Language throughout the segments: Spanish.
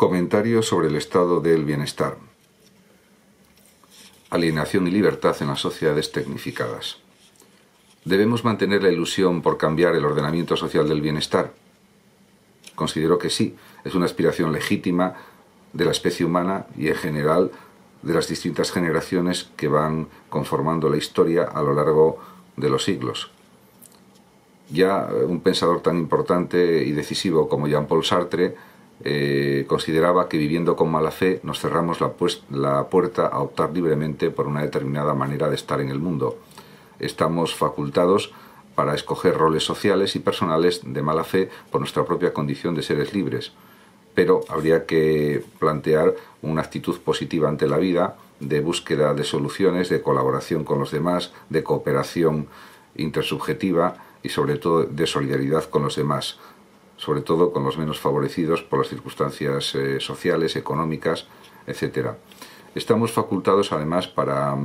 Comentario sobre el estado del bienestar. Alienación y libertad en las sociedades tecnificadas. ¿Debemos mantener la ilusión por cambiar el ordenamiento social del bienestar? Considero que sí, es una aspiración legítima de la especie humana y en general de las distintas generaciones que van conformando la historia a lo largo de los siglos. Ya un pensador tan importante y decisivo como Jean-Paul Sartre consideraba que viviendo con mala fe nos cerramos la puerta a optar libremente por una determinada manera de estar en el mundo. Estamos facultados para escoger roles sociales y personales de mala fe por nuestra propia condición de seres libres, pero habría que plantear una actitud positiva ante la vida, de búsqueda de soluciones, de colaboración con los demás, de cooperación intersubjetiva y sobre todo de solidaridad con los demás, sobre todo con los menos favorecidos por las circunstancias sociales, económicas, etc. Estamos facultados además para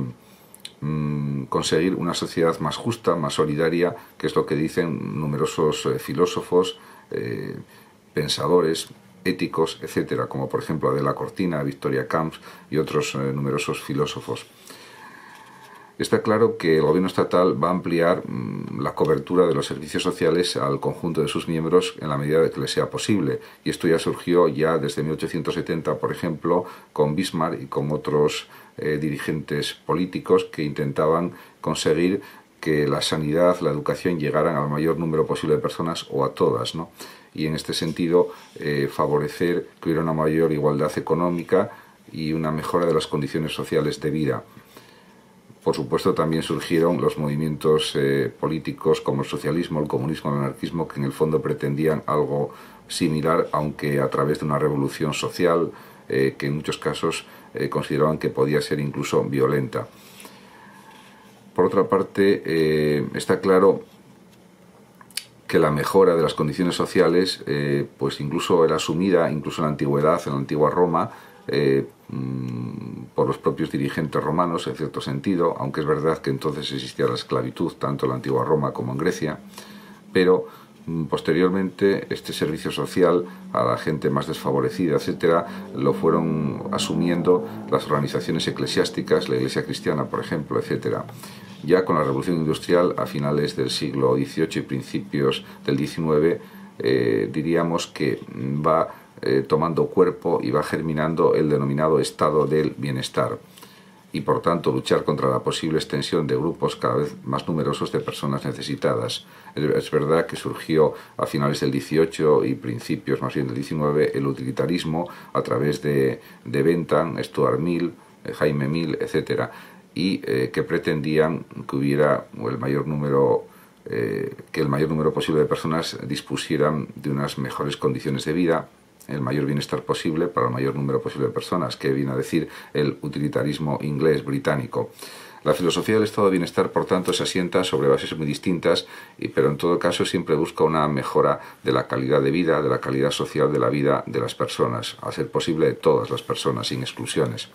conseguir una sociedad más justa, más solidaria, que es lo que dicen numerosos filósofos, pensadores, éticos, etc., como por ejemplo Adela Cortina, Victoria Camps y otros numerosos filósofos. Está claro que el gobierno estatal va a ampliar la cobertura de los servicios sociales al conjunto de sus miembros en la medida de que les sea posible. Y esto ya surgió ya desde 1870, por ejemplo, con Bismarck y con otros dirigentes políticos que intentaban conseguir que la sanidad, la educación llegaran al mayor número posible de personas o a todas, ¿no? Y en este sentido favorecer que hubiera una mayor igualdad económica y una mejora de las condiciones sociales de vida. Por supuesto, también surgieron los movimientos políticos como el socialismo, el comunismo, el anarquismo, que en el fondo pretendían algo similar, aunque a través de una revolución social que en muchos casos consideraban que podía ser incluso violenta. Por otra parte, está claro que la mejora de las condiciones sociales pues incluso era asumida, incluso en la antigüedad, en la antigua Roma, por los propios dirigentes romanos, en cierto sentido, aunque es verdad que entonces existía la esclavitud tanto en la antigua Roma como en Grecia, pero posteriormente este servicio social a la gente más desfavorecida, etcétera, lo fueron asumiendo las organizaciones eclesiásticas, la Iglesia cristiana, por ejemplo, etcétera. Ya con la Revolución Industrial a finales del siglo XVIII y principios del XIX, diríamos que va tomando cuerpo y va germinando el denominado estado del bienestar y por tanto luchar contra la posible extensión de grupos cada vez más numerosos de personas necesitadas. Es verdad que surgió a finales del XVIII y principios más bien del XIX el utilitarismo a través de Bentham, Stuart Mill, Jaime Mill, etc., y que pretendían que hubiera el mayor número posible de personas dispusieran de unas mejores condiciones de vida, el mayor bienestar posible para el mayor número posible de personas, que viene a decir el utilitarismo inglés británico. La filosofía del estado de bienestar, por tanto, se asienta sobre bases muy distintas, pero en todo caso siempre busca una mejora de la calidad de vida, de la calidad social de la vida de las personas, a ser posible de todas las personas, sin exclusiones.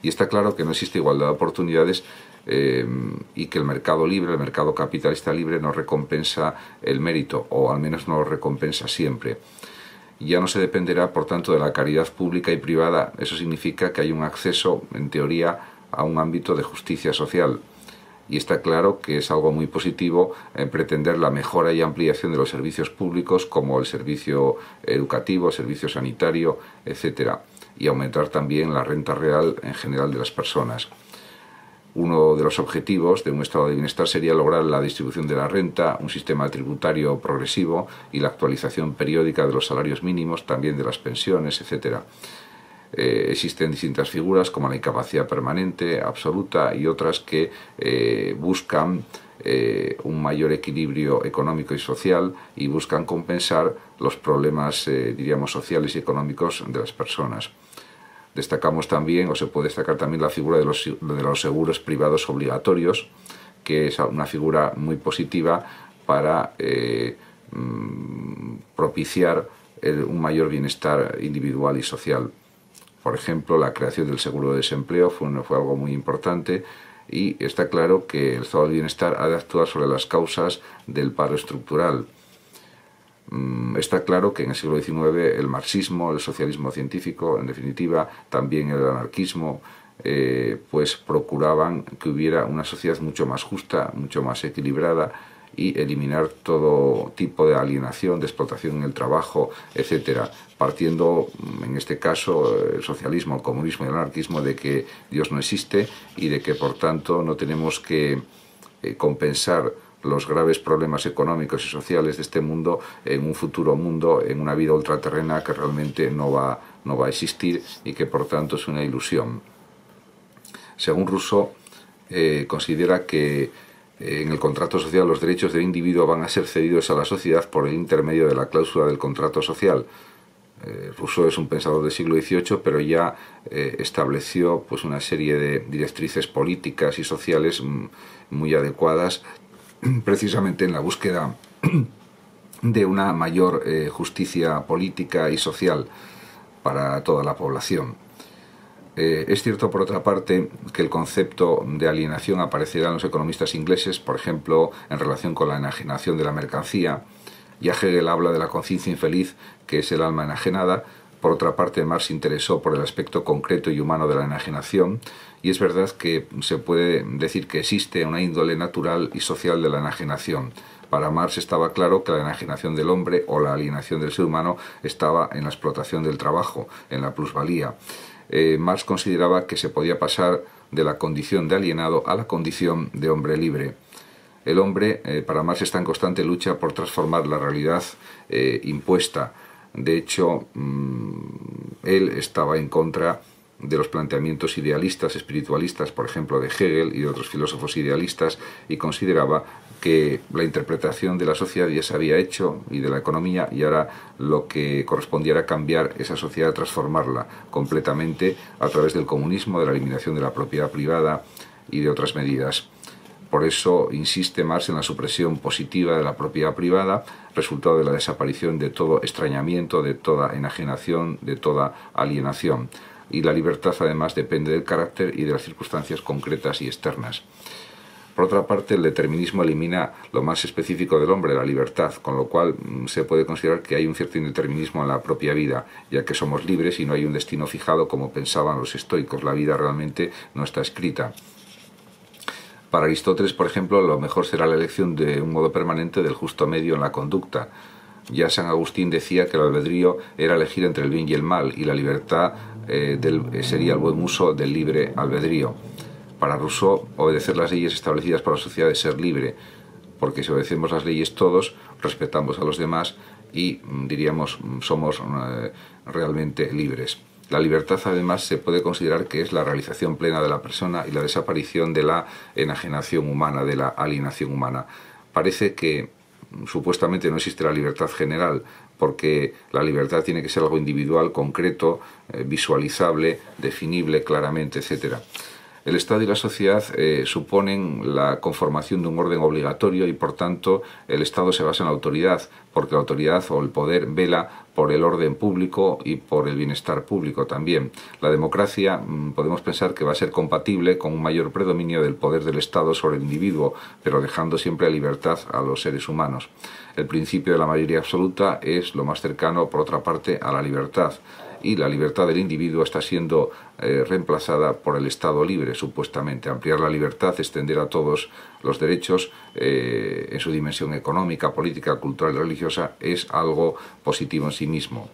Y está claro que no existe igualdad de oportunidades y que el mercado libre, el mercado capitalista libre, no recompensa el mérito, o al menos no lo recompensa siempre. Ya no se dependerá, por tanto, de la caridad pública y privada. Eso significa que hay un acceso, en teoría, a un ámbito de justicia social. Y está claro que es algo muy positivo pretender la mejora y ampliación de los servicios públicos, como el servicio educativo, el servicio sanitario, etc., y aumentar también la renta real en general de las personas. Uno de los objetivos de un estado de bienestar sería lograr la distribución de la renta, un sistema tributario progresivo y la actualización periódica de los salarios mínimos, también de las pensiones, etc. Existen distintas figuras como la incapacidad permanente, absoluta y otras que buscan un mayor equilibrio económico y social y buscan compensar los problemas, diríamos, sociales y económicos de las personas. Destacamos también, o se puede destacar también, la figura de los seguros privados obligatorios, que es una figura muy positiva para propiciar un mayor bienestar individual y social. Por ejemplo, la creación del seguro de desempleo fue algo muy importante y está claro que el estado del bienestar ha de actuar sobre las causas del paro estructural. Está claro que en el siglo XIX el marxismo, el socialismo científico, en definitiva también el anarquismo, pues procuraban que hubiera una sociedad mucho más justa, mucho más equilibrada, y eliminar todo tipo de alienación, de explotación en el trabajo, etcétera, partiendo, en este caso, el socialismo, el comunismo y el anarquismo, de que Dios no existe y de que, por tanto, no tenemos que compensar los graves problemas económicos y sociales de este mundo en un futuro mundo, en una vida ultraterrena que realmente no va a existir y que, por tanto, es una ilusión. Según Rousseau, considera que en el contrato social los derechos del individuo van a ser cedidos a la sociedad por el intermedio de la cláusula del contrato social. Rousseau es un pensador del siglo XVIII, pero ya estableció pues una serie de directrices políticas y sociales muy adecuadas, precisamente en la búsqueda de una mayor justicia política y social para toda la población. Es cierto, por otra parte, que el concepto de alienación aparecerá en los economistas ingleses, por ejemplo, en relación con la enajenación de la mercancía. Ya Hegel habla de la conciencia infeliz, que es el alma enajenada. Por otra parte, Marx se interesó por el aspecto concreto y humano de la enajenación, y es verdad que se puede decir que existe una índole natural y social de la enajenación. Para Marx estaba claro que la enajenación del hombre o la alienación del ser humano estaba en la explotación del trabajo, en la plusvalía. Marx consideraba que se podía pasar de la condición de alienado a la condición de hombre libre. El hombre, para Marx, está en constante lucha por transformar la realidad impuesta. De hecho, él estaba en contra de los planteamientos idealistas, espiritualistas, por ejemplo, de Hegel y de otros filósofos idealistas, y consideraba que la interpretación de la sociedad ya se había hecho y de la economía, y ahora lo que correspondía era cambiar esa sociedad, transformarla completamente a través del comunismo, de la eliminación de la propiedad privada y de otras medidas. Por eso insiste Marx en la supresión positiva de la propiedad privada, resultado de la desaparición de todo extrañamiento, de toda enajenación, de toda alienación. Y la libertad, además, depende del carácter y de las circunstancias concretas y externas. Por otra parte, el determinismo elimina lo más específico del hombre, la libertad, con lo cual se puede considerar que hay un cierto indeterminismo en la propia vida, ya que somos libres y no hay un destino fijado como pensaban los estoicos. La vida realmente no está escrita. Para Aristóteles, por ejemplo, lo mejor será la elección de un modo permanente del justo medio en la conducta. Ya San Agustín decía que el albedrío era elegir entre el bien y el mal, y la libertad sería el buen uso del libre albedrío. Para Rousseau, obedecer las leyes establecidas por la sociedad es ser libre, porque si obedecemos las leyes todos, respetamos a los demás y, diríamos, somos realmente libres. La libertad, además, se puede considerar que es la realización plena de la persona y la desaparición de la enajenación humana, de la alienación humana. Parece que supuestamente no existe la libertad general, porque la libertad tiene que ser algo individual, concreto, visualizable, definible claramente, etc. El Estado y la sociedad suponen la conformación de un orden obligatorio y, por tanto, el Estado se basa en la autoridad, porque la autoridad o el poder vela por el orden público y por el bienestar público también. La democracia podemos pensar que va a ser compatible con un mayor predominio del poder del Estado sobre el individuo, pero dejando siempre libertad a los seres humanos. El principio de la mayoría absoluta es lo más cercano, por otra parte, a la libertad. Y la libertad del individuo está siendo reemplazada por el Estado libre, supuestamente. Ampliar la libertad, extender a todos los derechos en su dimensión económica, política, cultural y religiosa es algo positivo en sí mismo.